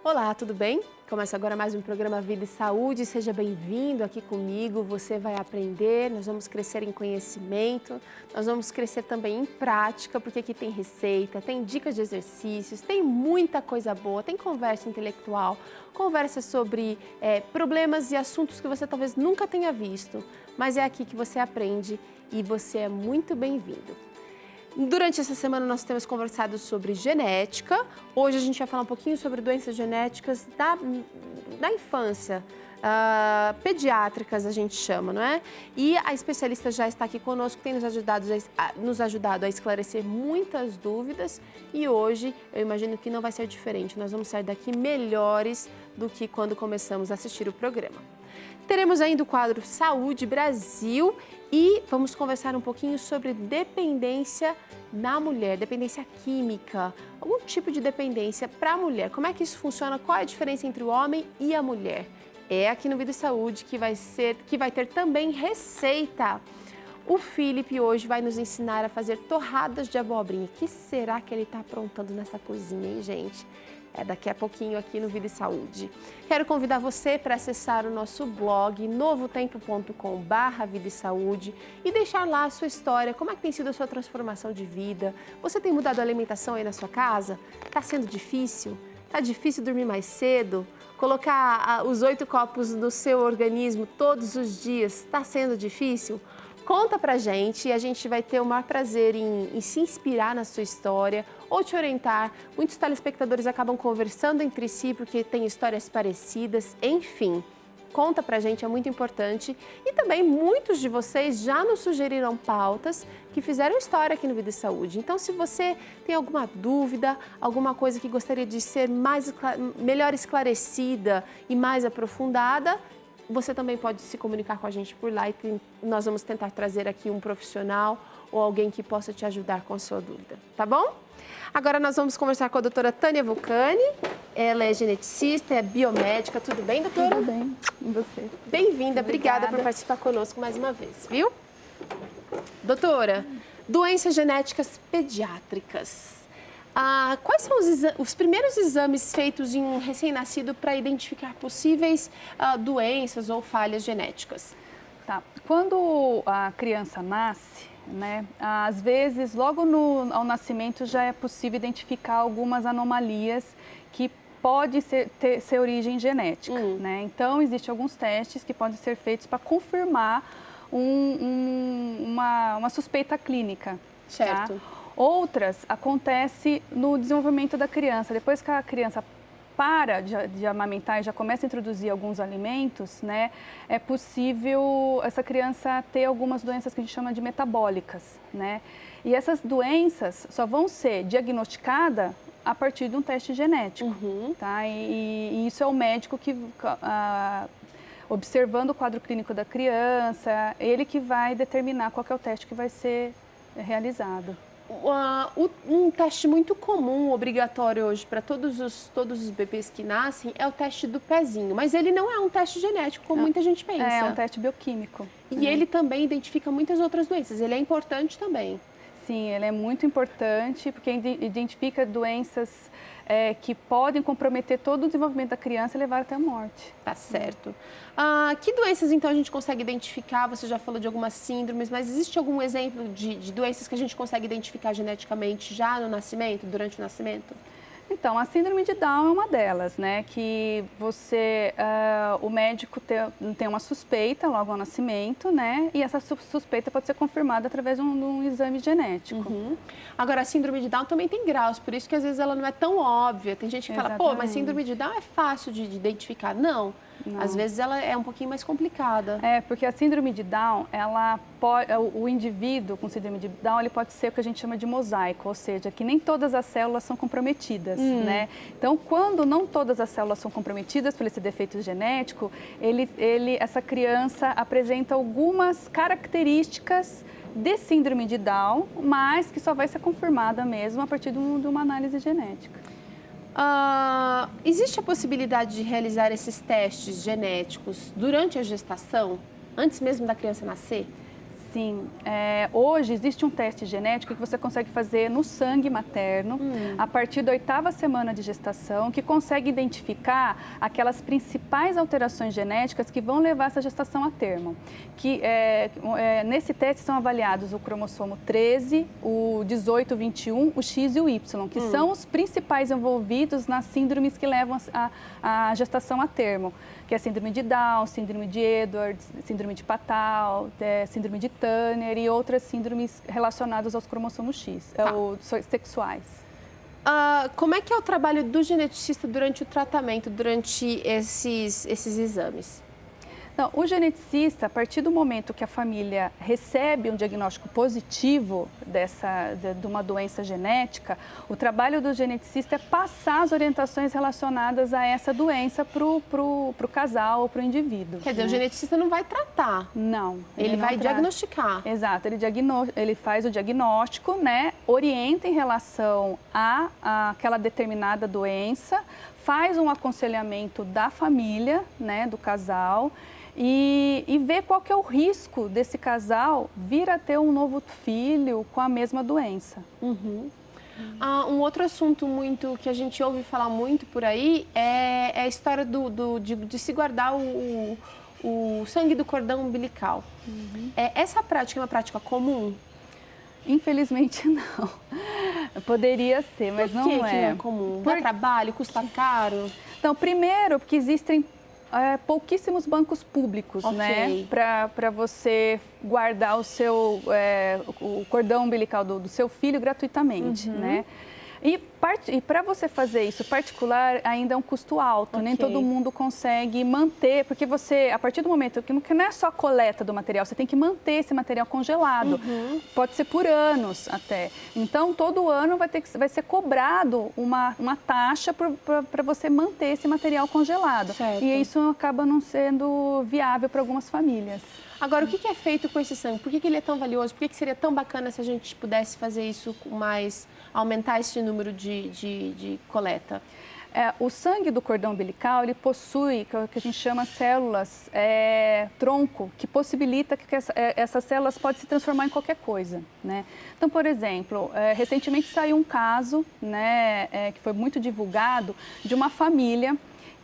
Olá, tudo bem? Começa agora mais um programa Vida e Saúde. Seja bem-vindo aqui comigo. Você vai aprender, nós vamos crescer em conhecimento, nós vamos crescer também em prática, porque aqui tem receita, tem dicas de exercícios, tem muita coisa boa, tem conversa intelectual, conversa sobre problemas e assuntos que você talvez nunca tenha visto, mas é aqui que você aprende e você é muito bem-vindo. Durante essa semana nós temos conversado sobre genética. Hoje a gente vai falar um pouquinho sobre doenças genéticas da infância, pediátricas a gente chama, não é? E a especialista já está aqui conosco, tem nos ajudado a esclarecer muitas dúvidas e hoje eu imagino que não vai ser diferente. Nós vamos sair daqui melhores do que quando começamos a assistir o programa. Teremos ainda o quadro Saúde Brasil e vamos conversar um pouquinho sobre dependência na mulher, dependência química, algum tipo de dependência para a mulher. Como é que isso funciona? Qual é a diferença entre o homem e a mulher? É aqui no Vida e Saúde que vai ter também receita. O Felipe hoje vai nos ensinar a fazer torradas de abobrinha. O que será que ele está aprontando nessa cozinha, hein, gente? É daqui a pouquinho aqui no Vida e Saúde. Quero convidar você para acessar o nosso blog novotempo.com/vida e saúde e deixar lá a sua história, como é que tem sido a sua transformação de vida. Você tem mudado a alimentação aí na sua casa? Está sendo difícil? Está difícil dormir mais cedo? Colocar os 8 copos no seu organismo todos os dias está sendo difícil? Conta pra gente e a gente vai ter o maior prazer em se inspirar na sua história ou te orientar. Muitos telespectadores acabam conversando entre si porque têm histórias parecidas, enfim. Conta pra gente, é muito importante. E também muitos de vocês já nos sugeriram pautas que fizeram história aqui no Vida e Saúde. Então, se você tem alguma dúvida, alguma coisa que gostaria de ser melhor esclarecida e mais aprofundada, você também pode se comunicar com a gente por lá e nós vamos tentar trazer aqui um profissional ou alguém que possa te ajudar com a sua dúvida, tá bom? Agora nós vamos conversar com a doutora Tânia Vulcani. Ela é geneticista, é biomédica. Tudo bem, doutora? Tudo bem. E você? Bem-vinda. Obrigada por participar conosco mais uma vez, viu? Doutora, doenças genéticas pediátricas. Quais são os primeiros exames feitos em um recém-nascido para identificar possíveis doenças ou falhas genéticas? Tá. Quando a criança nasce, né, às vezes, logo ao nascimento já é possível identificar algumas anomalias que podem ser origem genética, né? Então, existem alguns testes que podem ser feitos para confirmar uma suspeita clínica. Certo. Tá? Outras acontecem no desenvolvimento da criança. Depois que a criança para de amamentar e já começa a introduzir alguns alimentos, né, é possível essa criança ter algumas doenças que a gente chama de metabólicas, né? E essas doenças só vão ser diagnosticadas a partir de um teste genético, tá? E isso é o médico que, observando o quadro clínico da criança, ele que vai determinar qual que é o teste que vai ser realizado. Um teste muito comum, obrigatório hoje para todos os bebês que nascem é o teste do pezinho, mas ele não é um teste genético como muita gente pensa. É um teste bioquímico. E ele também identifica muitas outras doenças, ele é importante também. Sim, ele é muito importante porque identifica doenças que podem comprometer todo o desenvolvimento da criança e levar até a morte. Tá certo. Que doenças, então, a gente consegue identificar? Você já falou de algumas síndromes, mas existe algum exemplo de doenças que a gente consegue identificar geneticamente já no nascimento, durante o nascimento? Então, a síndrome de Down é uma delas, né? Que o médico tem uma suspeita logo ao nascimento, né? E essa suspeita pode ser confirmada através de um exame genético. Agora, a síndrome de Down também tem graus, por isso que às vezes ela não é tão óbvia. Tem gente que fala, pô, mas síndrome de Down é fácil de identificar. Não. Às vezes ela é um pouquinho mais complicada. É, porque a síndrome de Down, o indivíduo com síndrome de Down, ele pode ser o que a gente chama de mosaico, ou seja, que nem todas as células são comprometidas, né? Então, quando não todas as células são comprometidas por esse defeito genético, essa criança apresenta algumas características de síndrome de Down, mas que só vai ser confirmada mesmo a partir de uma análise genética. Existe a possibilidade de realizar esses testes genéticos durante a gestação, antes mesmo da criança nascer? Sim, hoje existe um teste genético que você consegue fazer no sangue materno, a partir da 8ª semana de gestação, que consegue identificar aquelas principais alterações genéticas que vão levar essa gestação a termo. Nesse teste são avaliados o cromossomo 13, o 18, o 21, o X e o Y, que são os principais envolvidos nas síndromes que levam a gestação a termo, que é a síndrome de Down, síndrome de Edwards, síndrome de Patau, síndrome de Turner e outras síndromes relacionadas aos cromossomos X, sexuais. Como é que é o trabalho do geneticista durante o tratamento, durante esses exames? Então, o geneticista, a partir do momento que a família recebe um diagnóstico positivo de uma doença genética, o trabalho do geneticista é passar as orientações relacionadas a essa doença para o casal ou para o indivíduo. Quer dizer, o geneticista não vai tratar. Não. Ele vai diagnosticar. Exato, ele faz o diagnóstico, né, orienta em relação àquela determinada doença, faz um aconselhamento da família, né, do casal, e ver qual que é o risco desse casal vir a ter um novo filho com a mesma doença. Um outro assunto muito que a gente ouve falar muito por aí é a história de se guardar o sangue do cordão umbilical. Essa prática é uma prática comum? Infelizmente não. Poderia ser, mas não é. Por que não é comum? Dá trabalho, custa caro? Então, primeiro, porque existem pouquíssimos bancos públicos, né, para você guardar o cordão umbilical do seu filho gratuitamente, né? E para você fazer isso particular ainda é um custo alto, nem todo mundo consegue manter, porque você, a partir do momento que não é só a coleta do material, você tem que manter esse material congelado, pode ser por anos até. Então, todo ano vai ser cobrado uma taxa para você manter esse material congelado. Certo. E isso acaba não sendo viável para algumas famílias. Agora, o que é feito com esse sangue? Por que ele é tão valioso? Por que seria tão bacana se a gente pudesse fazer isso aumentar esse número de coleta? O sangue do cordão umbilical, ele possui o que a gente chama células tronco, que possibilita que essas células podem se transformar em qualquer coisa, né? Então, por exemplo, recentemente saiu um caso, né, que foi muito divulgado, de uma família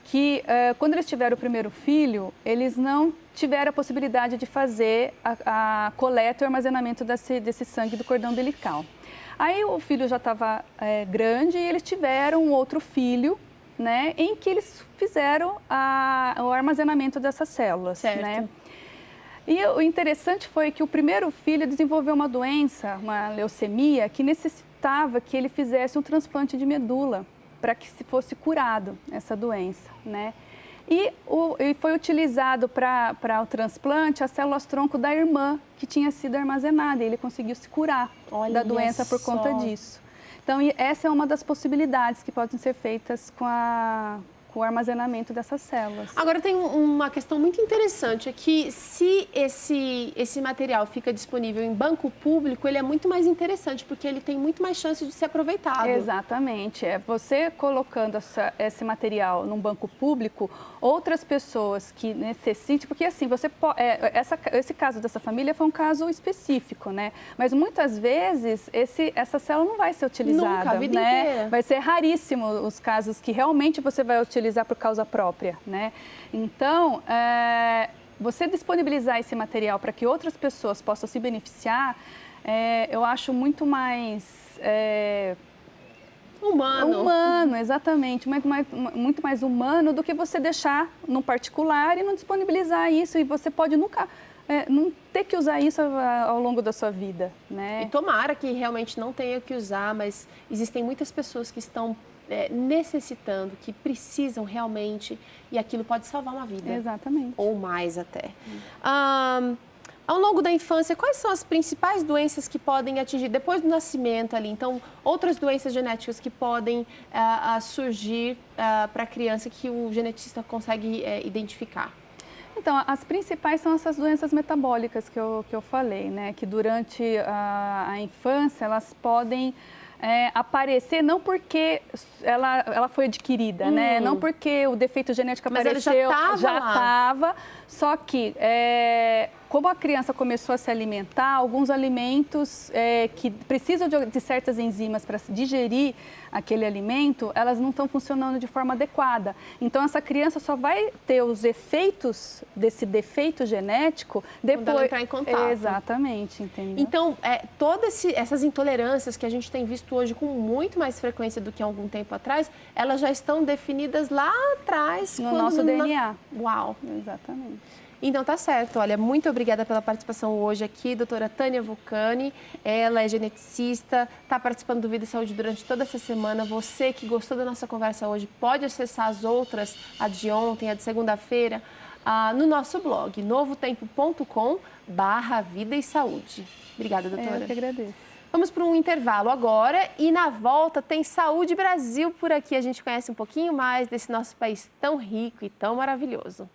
que, quando eles tiveram o primeiro filho, eles não tiveram a possibilidade de fazer a coleta e o armazenamento desse sangue do cordão umbilical. Aí o filho já estava grande e eles tiveram um outro filho, né, em que eles fizeram o armazenamento dessas células. Certo. Né? E o interessante foi que o primeiro filho desenvolveu uma doença, uma leucemia, que necessitava que ele fizesse um transplante de medula para que se fosse curado essa doença, né? E foi utilizado para o transplante as células-tronco da irmã que tinha sido armazenada. E ele conseguiu se curar da doença por conta disso. Então, essa é uma das possibilidades que podem ser feitas com o armazenamento dessas células. Agora, tem uma questão muito interessante, é que se esse material fica disponível em banco público, ele é muito mais interessante, porque ele tem muito mais chance de ser aproveitado. Exatamente. Você colocando esse material num banco público, outras pessoas que necessitem, porque assim, esse caso dessa família foi um caso específico, né? Mas muitas vezes essa célula não vai ser utilizada. Nunca, a vida né? inteira. Vai ser raríssimo os casos que realmente você vai utilizar por causa própria, né? Então, você disponibilizar esse material para que outras pessoas possam se beneficiar, eu acho muito mais humano, exatamente, muito mais humano do que você deixar no particular e não disponibilizar isso, e você pode nunca não ter que usar isso ao longo da sua vida, né? E tomara que realmente não tenha que usar, mas existem muitas pessoas que estão necessitando, que precisam realmente, e aquilo pode salvar uma vida. Exatamente. Ou mais até. Ao longo da infância, quais são as principais doenças que podem atingir, depois do nascimento ali? Então, outras doenças genéticas que podem surgir para a criança que o geneticista consegue identificar? Então, as principais são essas doenças metabólicas que eu falei, né? Que durante a infância elas podem aparecer não porque ela foi adquirida, né? Não porque o defeito genético apareceu, já estava, Só que, como a criança começou a se alimentar, alguns alimentos que precisam de certas enzimas para digerir aquele alimento, elas não estão funcionando de forma adequada. Então, essa criança só vai ter os efeitos desse defeito genético depois... Quando ela entrar em contato. Exatamente, entendeu? Então, todas essas intolerâncias que a gente tem visto hoje com muito mais frequência do que há algum tempo atrás, elas já estão definidas lá atrás. No nosso DNA. Uau! Exatamente. Então tá certo, olha, muito obrigada pela participação hoje aqui, doutora Tânia Vulcani, ela é geneticista, está participando do Vida e Saúde durante toda essa semana. Você que gostou da nossa conversa hoje, pode acessar as outras, a de ontem, a de segunda-feira, no nosso blog, novotempo.com/vida e saúde. Obrigada, doutora. Eu que agradeço. Vamos para um intervalo agora e na volta tem Saúde Brasil por aqui. A gente conhece um pouquinho mais desse nosso país tão rico e tão maravilhoso.